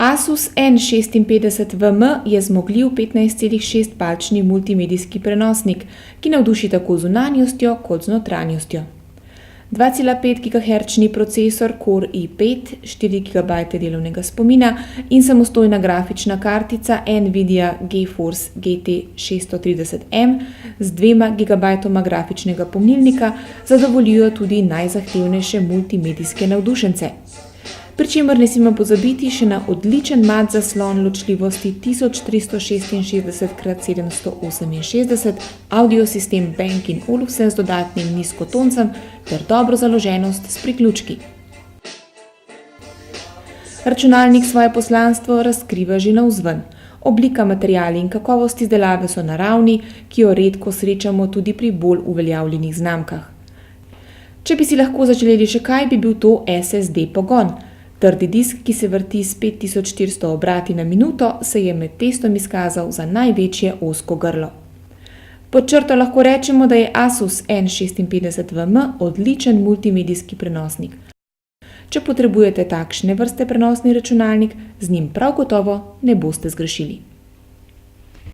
Asus N56WM je zmogljiv 15,6-palčni multimedijski prenosnik, ki navduši tako zunanjostjo kot z notranjostjo. 2,5 GHz procesor Core i5, 4 GB delovnega spomina in samostojna grafična kartica Nvidia GeForce GT 630M z 2 GB grafičnega pomnilnika zadovoljujo tudi najzahtevnejše multimedijske navdušence. Pri čemer ne smemo pozabiti še na odličen mat zaslon ločljivosti 1360x768, audio sistem Bang & Olufsen z dodatnim nizkotoncem ter dobro založenost s priključki. Računalnik svoje poslanstvo razkriva že navzven. Oblika, materiali in kakovost izdelave so naravni, ki jo redko srečamo tudi pri bolj uveljavljenih znamkah. Če bi si lahko zaželeli še kaj, bi bil to SSD pogon. Trdi disk, ki se vrti s 5400 obrati na minuto, se je med testom izkazal za največje ozko grlo. Pod črto lahko rečemo, da je Asus N56WM odličen multimedijski prenosnik. Če potrebujete takšne vrste prenosni računalnik, z njim prav gotovo ne boste zgrešili.